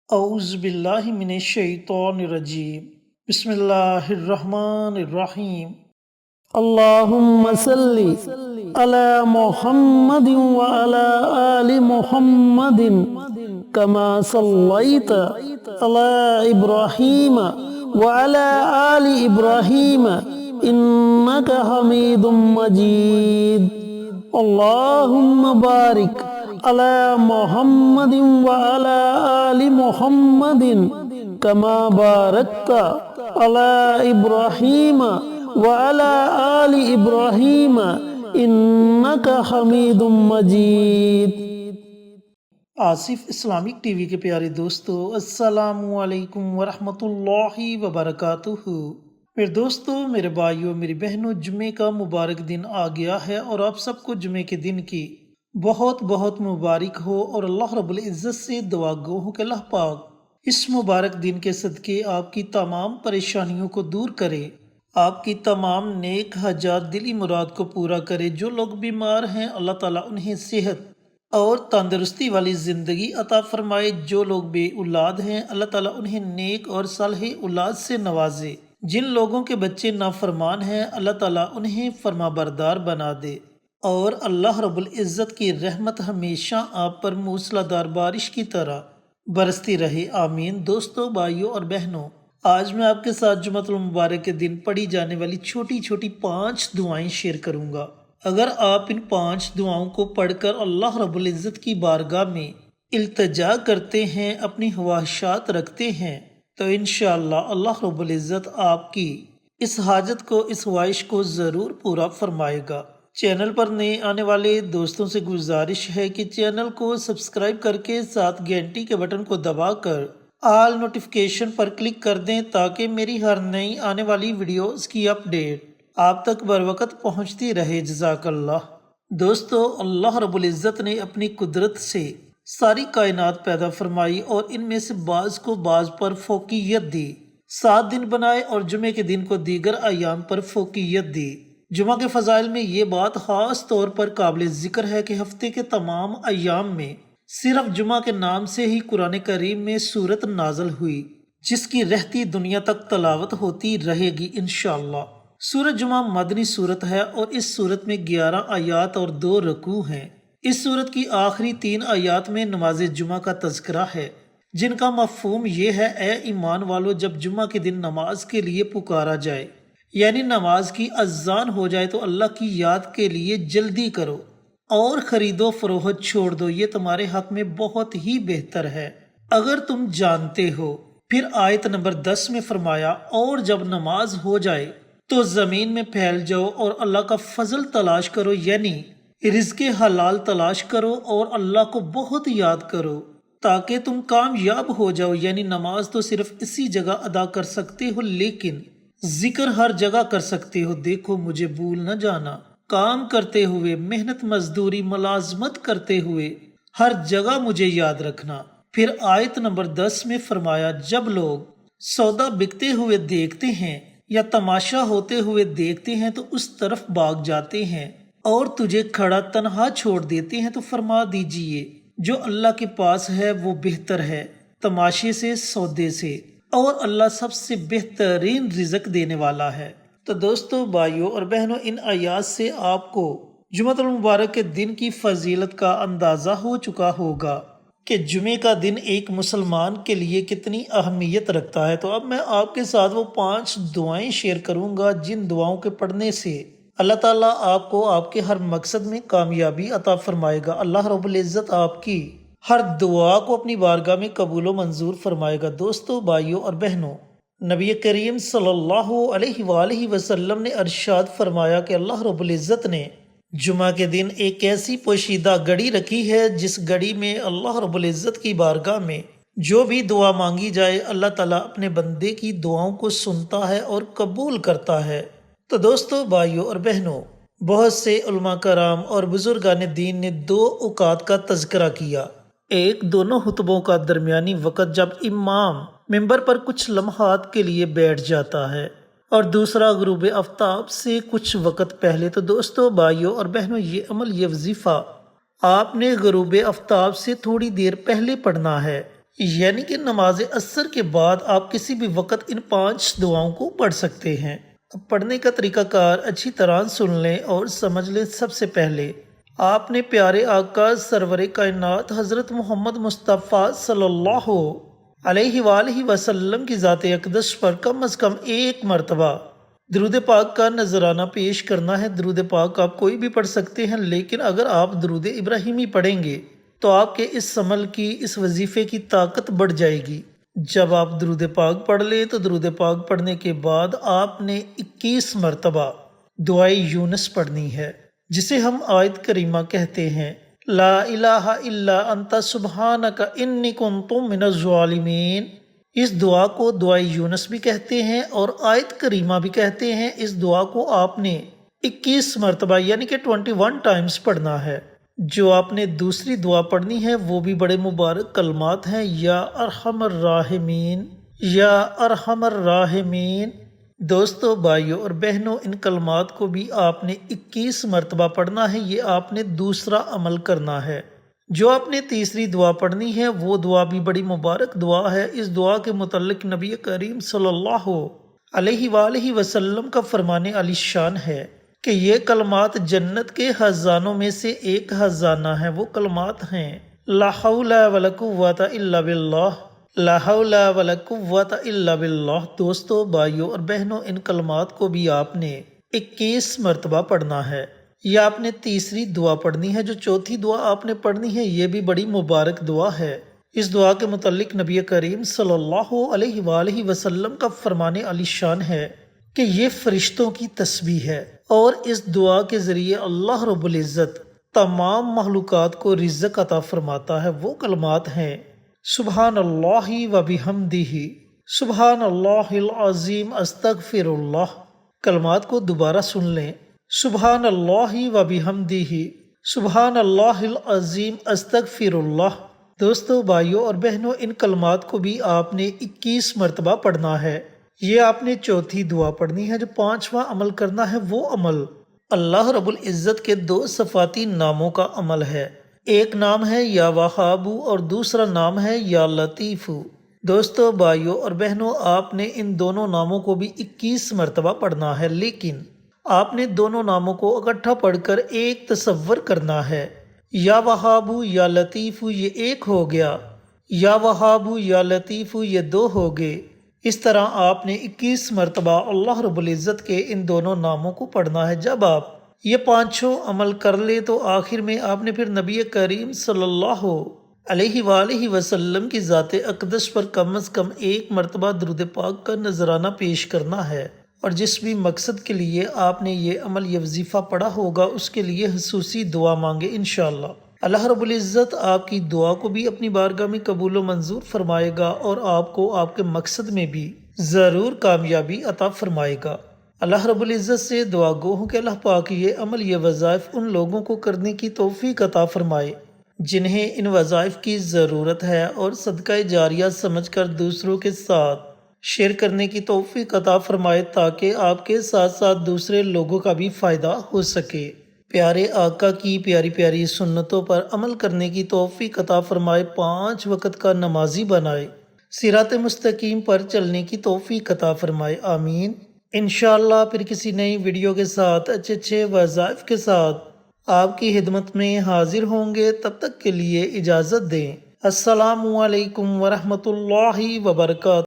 اعوذ باللہ من الشیطان الرجیم بسم اللہ الرحمن الرحیم اللهم صل على محمد وعلى آل محمد كما صليت على إبراهيم وعلى آل إبراهيم إنك حميد مجيد اللهم بارك على محمد وعلى آل محمد كما باركت على إبراهيم وعلى آل إبراهيم إنك حميد مجيد۔ آصف اسلامک ٹی وی کے پیارے دوستو، السلام علیکم ورحمۃ اللہ وبرکاتہ۔ میرے دوستو، میرے بھائیوں، میری بہنوں، جمعے کا مبارک دن آ گیا ہے اور آپ سب کو جمعے کے دن کی بہت بہت مبارک ہو، اور اللہ رب العزت سے دعا گو ہوں کہ اللہ پاک اس مبارک دن کے صدقے آپ کی تمام پریشانیوں کو دور کرے، آپ کی تمام نیک حاجات دلی مراد کو پورا کرے۔ جو لوگ بیمار ہیں اللہ تعالیٰ انہیں صحت اور تندرستی والی زندگی عطا فرمائے۔ جو لوگ بے اولاد ہیں اللہ تعالیٰ انہیں نیک اور صالح اولاد سے نوازے۔ جن لوگوں کے بچے نافرمان ہیں اللہ تعالیٰ انہیں فرما بردار بنا دے، اور اللہ رب العزت کی رحمت ہمیشہ آپ پر موسلا دار بارش کی طرح برستی رہے، آمین۔ دوستو، بھائیوں اور بہنوں، آج میں آپ کے ساتھ جمعۃ المبارک کے دن پڑھی جانے والی چھوٹی چھوٹی 5 دعائیں شیئر کروں گا۔ اگر آپ ان 5 دعاؤں کو پڑھ کر اللہ رب العزت کی بارگاہ میں التجا کرتے ہیں، اپنی خواہشات رکھتے ہیں، تو انشاءاللہ اللہ رب العزت آپ کی اس حاجت کو، اس خواہش کو ضرور پورا فرمائے گا۔ چینل پر نئے آنے والے دوستوں سے گزارش ہے کہ چینل کو سبسکرائب کر کے ساتھ گھنٹی کے بٹن کو دبا کر آل نوٹیفیکیشن پر کلک کر دیں، تاکہ میری ہر نئی آنے والی ویڈیوز کی اپڈیٹ آپ تک بر وقت پہنچتی رہے۔ جزاک اللہ۔ دوستو، اللہ رب العزت نے اپنی قدرت سے ساری کائنات پیدا فرمائی اور ان میں سے بعض کو بعض پر فوقیت دی، 7 دن بنائے اور جمعے کے دن کو دیگر ایام پر فوقیت دی۔ جمعہ کے فضائل میں یہ بات خاص طور پر قابل ذکر ہے کہ ہفتے کے تمام ایام میں صرف جمعہ کے نام سے ہی قرآن کریم میں سورت نازل ہوئی، جس کی رہتی دنیا تک تلاوت ہوتی رہے گی انشاءاللہ۔ سورت جمعہ مدنی سورت ہے اور اس سورت میں 11 آیات اور 2 رکوع ہیں۔ اس سورت کی آخری 3 آیات میں نماز جمعہ کا تذکرہ ہے، جن کا مفہوم یہ ہے: اے ایمان والو، جب جمعہ کے دن نماز کے لیے پکارا جائے، یعنی نماز کی اذان ہو جائے، تو اللہ کی یاد کے لیے جلدی کرو اور خرید و فروخت چھوڑ دو، یہ تمہارے حق میں بہت ہی بہتر ہے اگر تم جانتے ہو۔ پھر آیت نمبر 10 میں فرمایا: اور جب نماز ہو جائے تو زمین میں پھیل جاؤ اور اللہ کا فضل تلاش کرو، یعنی رزق حلال تلاش کرو اور اللہ کو بہت یاد کرو تاکہ تم کامیاب ہو جاؤ۔ یعنی نماز تو صرف اسی جگہ ادا کر سکتے ہو، لیکن ذکر ہر جگہ کر سکتے ہو۔ دیکھو، مجھے بھول نہ جانا، کام کرتے ہوئے، محنت مزدوری ملازمت کرتے ہوئے ہر جگہ مجھے یاد رکھنا۔ پھر آیت نمبر 10 میں فرمایا: جب لوگ سودا بکتے ہوئے دیکھتے ہیں یا تماشا ہوتے ہوئے دیکھتے ہیں تو اس طرف بھاگ جاتے ہیں اور تجھے کھڑا تنہا چھوڑ دیتے ہیں، تو فرما دیجئے جو اللہ کے پاس ہے وہ بہتر ہے تماشے سے، سودے سے، اور اللہ سب سے بہترین رزق دینے والا ہے۔ تو دوستو، بھائیوں اور بہنوں، ان آیات سے آپ کو جمعۃ المبارک کے دن کی فضیلت کا اندازہ ہو چکا ہوگا کہ جمعے کا دن ایک مسلمان کے لیے کتنی اہمیت رکھتا ہے۔ تو اب میں آپ کے ساتھ وہ 5 دعائیں شیئر کروں گا جن دعاؤں کے پڑھنے سے اللہ تعالیٰ آپ کو آپ کے ہر مقصد میں کامیابی عطا فرمائے گا۔ اللہ رب العزت آپ کی ہر دعا کو اپنی بارگاہ میں قبول و منظور فرمائے گا۔ دوستو، بھائیوں اور بہنوں، نبی کریم صلی اللہ علیہ وآلہ وسلم نے ارشاد فرمایا کہ اللہ رب العزت نے جمعہ کے دن ایک ایسی پوشیدہ گھڑی رکھی ہے جس گھڑی میں اللہ رب العزت کی بارگاہ میں جو بھی دعا مانگی جائے اللہ تعالیٰ اپنے بندے کی دعاؤں کو سنتا ہے اور قبول کرتا ہے۔ تو دوستو، بھائیوں اور بہنوں، بہت سے علماء کرام اور بزرگان دین نے 2 اوقات کا تذکرہ کیا۔ ایک، دونوں خطبوں کا درمیانی وقت جب امام ممبر پر کچھ لمحات کے لیے بیٹھ جاتا ہے، اور دوسرا غروب آفتاب سے کچھ وقت پہلے۔ تو دوستو، بھائیوں اور بہنوں، یہ عمل، یہ وظیفہ آپ نے غروب آفتاب سے تھوڑی دیر پہلے پڑھنا ہے، یعنی کہ نماز عصر کے بعد آپ کسی بھی وقت ان 5 دعاؤں کو پڑھ سکتے ہیں۔ اب پڑھنے کا طریقہ کار اچھی طرح سن لیں اور سمجھ لیں۔ سب سے پہلے آپ نے پیارے آقا سرور کائنات حضرت محمد مصطفیٰ صلی اللہ علیہ وآلہ وسلم کی ذات اقدس پر کم از کم 1 مرتبہ درود پاک کا نذرانہ پیش کرنا ہے۔ درود پاک آپ کوئی بھی پڑھ سکتے ہیں، لیکن اگر آپ درود ابراہیمی پڑھیں گے تو آپ کے اس عمل کی، اس وظیفے کی طاقت بڑھ جائے گی۔ جب آپ درود پاک پڑھ لیں تو درود پاک پڑھنے کے بعد آپ نے 21 مرتبہ دعائے یونس پڑھنی ہے، جسے ہم آیت کریمہ کہتے ہیں، لا الہ الا انت سبحانک انی کنت من الظالمین۔ اس دعا کو دعائے یونس بھی کہتے ہیں اور آیت کریمہ بھی کہتے ہیں۔ اس دعا کو آپ نے 21 مرتبہ یعنی کہ 21 ٹائمز پڑھنا ہے۔ جو آپ نے دوسری دعا پڑھنی ہے وہ بھی بڑے مبارک کلمات ہیں، یا ارحم الراحمین، یا ارحم الراحمین۔ دوستو، بھائیوں اور بہنوں، ان کلمات کو بھی آپ نے 21 مرتبہ پڑھنا ہے۔ یہ آپ نے دوسرا عمل کرنا ہے۔ جو آپ نے تیسری دعا پڑھنی ہے وہ دعا بھی بڑی مبارک دعا ہے۔ اس دعا کے متعلق نبی کریم صلی اللہ علیہ وآلہ وسلم کا فرمان علی شان ہے کہ یہ کلمات جنت کے خزانوں میں سے ایک خزانہ ہے۔ وہ کلمات ہیں، لا حول ولا قوت الا باللہ، لا حول ولا قوت الا باللہ۔ دوستو، بھائیوں اور بہنوں، ان کلمات کو بھی آپ نے 21 مرتبہ پڑھنا ہے۔ یہ آپ نے تیسری دعا پڑھنی ہے۔ جو چوتھی دعا آپ نے پڑھنی ہے یہ بھی بڑی مبارک دعا ہے۔ اس دعا کے متعلق نبی کریم صلی اللہ علیہ وآلہ وسلم کا فرمان علی شان ہے کہ یہ فرشتوں کی تسبیح ہے، اور اس دعا کے ذریعے اللہ رب العزت تمام مخلوقات کو رزق عطا فرماتا ہے۔ وہ کلمات ہیں، سبحان اللہ و بحمدہ، سبحان اللہ العظیم، استغفر اللہ۔ کلمات کو دوبارہ سن لیں، سبحان اللہ و بحمدہ، سبحان اللہ العظیم، استغفر اللہ۔ دوستو، بھائیوں اور بہنوں، ان کلمات کو بھی آپ نے 21 مرتبہ پڑھنا ہے۔ یہ آپ نے چوتھی دعا پڑھنی ہے۔ جو 5واں عمل کرنا ہے وہ عمل اللہ رب العزت کے 2 صفاتی ناموں کا عمل ہے۔ ایک نام ہے یا وہاب اور دوسرا نام ہے یا لطیف۔ دوستو، بھائیوں اور بہنوں، آپ نے ان دونوں ناموں کو بھی 21 مرتبہ پڑھنا ہے، لیکن آپ نے دونوں ناموں کو اکٹھا پڑھ کر ایک تصور کرنا ہے۔ یا وہاب یا لطیف یہ ایک ہو گیا، یا وہاب یا لطیف یہ 2 ہو گئے۔ اس طرح آپ نے 21 مرتبہ اللہ رب العزت کے ان دونوں ناموں کو پڑھنا ہے۔ جب آپ یہ 5 عمل کر لے تو آخر میں آپ نے پھر نبی کریم صلی اللہ علیہ وآلہ وسلم کی ذات اقدس پر کم از کم 1 مرتبہ درود پاک کا نذرانہ پیش کرنا ہے، اور جس بھی مقصد کے لیے آپ نے یہ عمل، یہ وظیفہ پڑھا ہوگا، اس کے لیے خصوصی دعا مانگے انشاءاللہ۔ اللہ رب العزت آپ کی دعا کو بھی اپنی بارگاہ میں قبول و منظور فرمائے گا، اور آپ کو آپ کے مقصد میں بھی ضرور کامیابی عطا فرمائے گا۔ اللہ رب العزت سے دعا گو ہوں کہ اللہ پاک یہ عمل، یہ وظائف ان لوگوں کو کرنے کی توفیق عطا فرمائے جنہیں ان وظائف کی ضرورت ہے، اور صدقہ جاریہ سمجھ کر دوسروں کے ساتھ شیئر کرنے کی توفیق عطا فرمائے، تاکہ آپ کے ساتھ ساتھ دوسرے لوگوں کا بھی فائدہ ہو سکے۔ پیارے آقا کی پیاری پیاری سنتوں پر عمل کرنے کی توفیق عطا فرمائے، 5 وقت کا نمازی بنائے، صراط مستقیم پر چلنے کی توفیق عطا فرمائے، آمین۔ انشاءاللہ پھر کسی نئی ویڈیو کے ساتھ، اچھے وظائف کے ساتھ آپ کی خدمت میں حاضر ہوں گے۔ تب تک کے لیے اجازت دیں۔ السلام علیکم ورحمۃ اللہ وبرکاتہ۔